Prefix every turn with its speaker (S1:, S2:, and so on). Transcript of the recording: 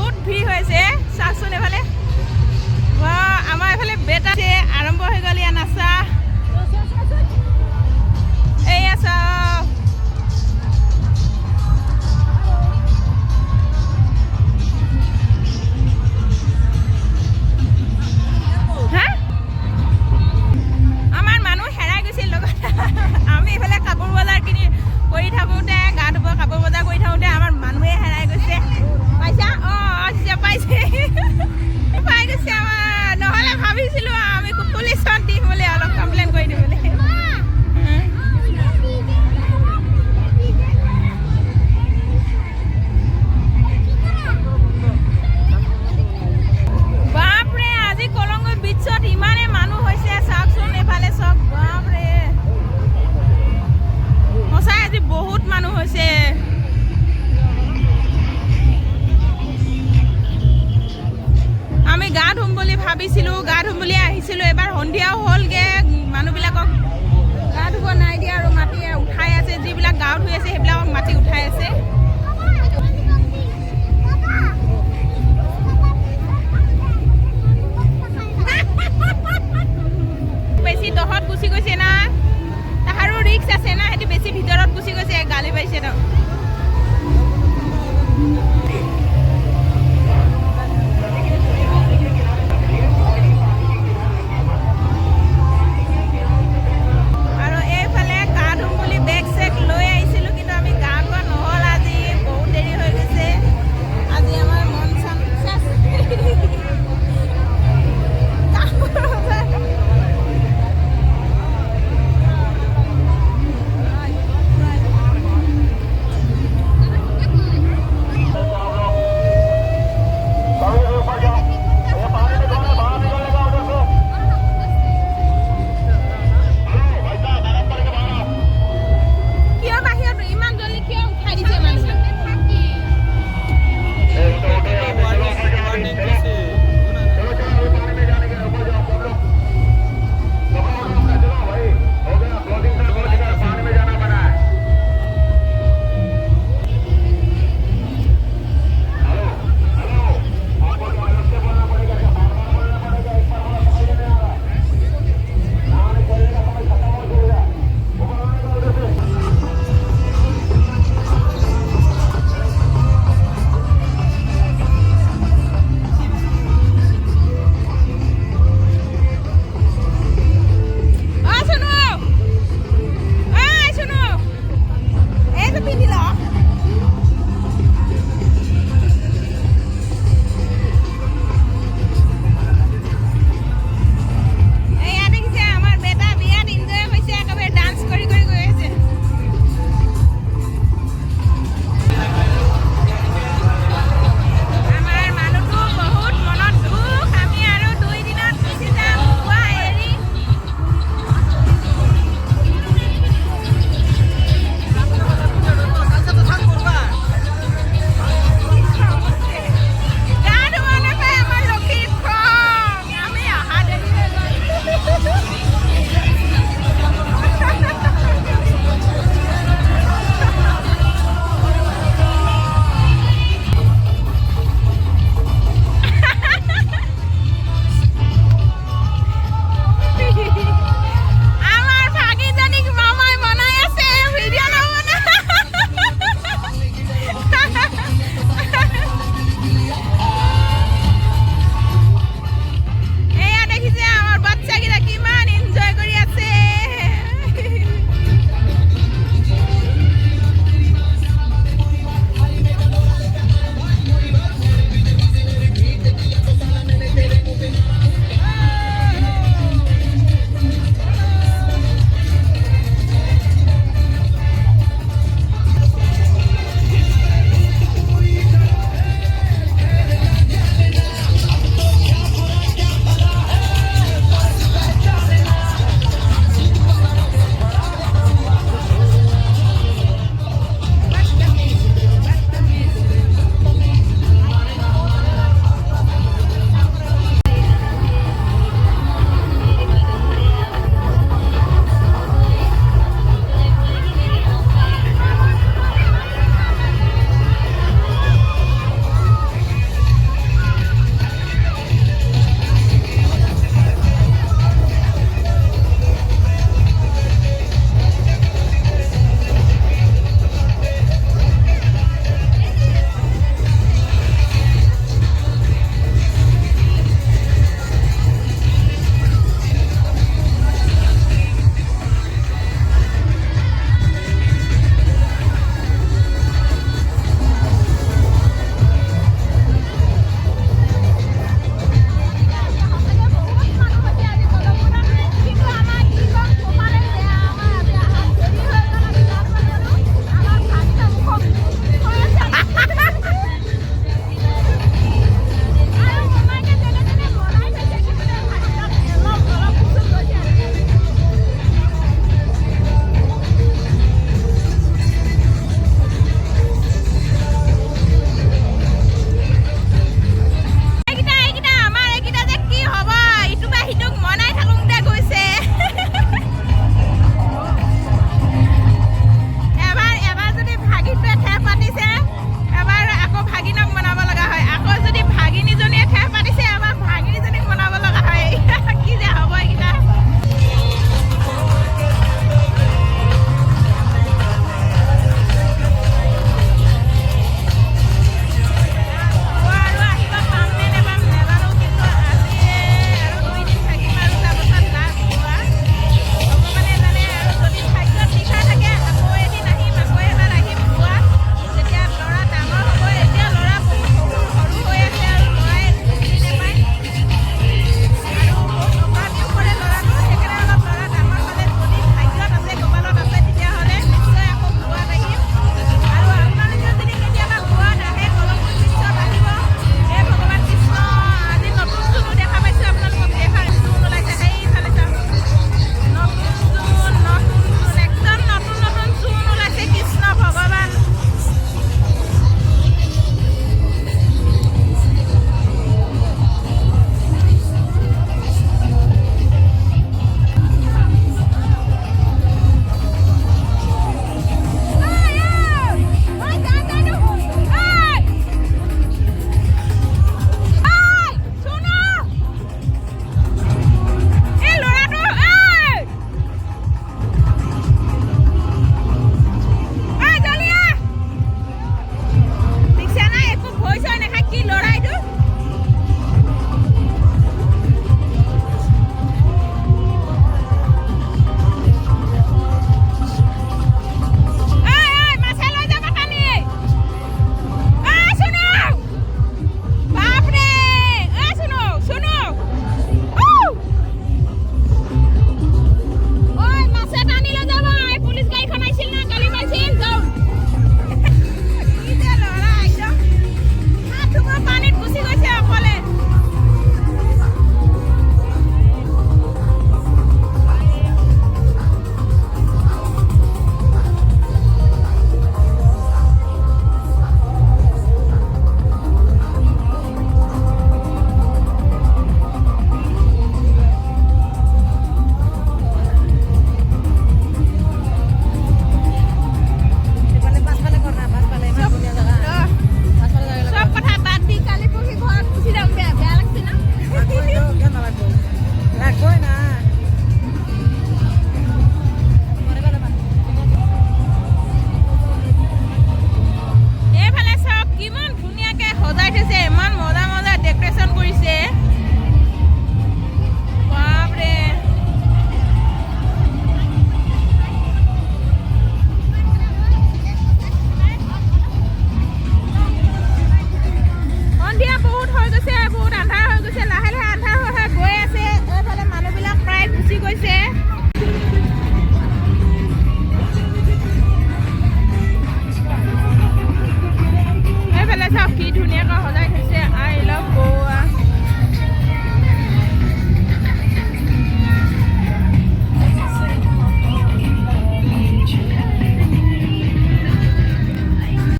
S1: বহুত ভিৰ হৈছে চাচোন এফালে আমাৰ এফালে বেট আছে আৰম্ভ হৈ গ'ল ইয়াত নাচা এইয়া চাওক আমাৰ মানুহ হেৰাই গৈছিল লগত আমি এইফালে কাপোৰ বজাৰ কিনি কৰি থাকোঁতে গা ধুব কাপোৰ বজাৰ কৰি থাকোঁতে আমাৰ মানুহে হেৰাই গৈছে পাইছা অঁ পাইছে পাই গৈছে আমাৰ নহ'লে ভাবিছিলোঁ আমি পুলিচত দিম বুলি অলপ কমপ্লেইন কৰি দিম বুলি বাপৰে আজি কলংগো বিচত ইমানে মানুহ হৈছে চাওকচোন এফালে চব বাপৰে সঁচাই আজি বহুত মানুহ হৈছে আমি গা ধুম বুলি ভাবিছিলোঁ গা ধুম বুলি আহিছিলোঁ এবাৰ সন্ধিয়াও হ'লগৈ মানুহবিলাকক গা ধুব নাই দিয়া আৰু মাটি উঠাই আছে যিবিলাক গাঁৱত ধুই আছে সেইবিলাকক মাটি উঠাই আছে বেছি দহত গুচি গৈছে না তাহাৰো ৰিক্স আছে না সিহঁতি বেছি ভিতৰত গুচি গৈছে গালি পাইছে ন আৰু এইফালে গা ধুম বুলি বেগ চেগ লৈ আহিছিলোঁ কিন্তু আমি গা ধোৱা নহ'ল আজি বহুত দেৰি হৈ কি ল'ৰা এইটো কি ধুনীয়াকৈ সজাই থৈছে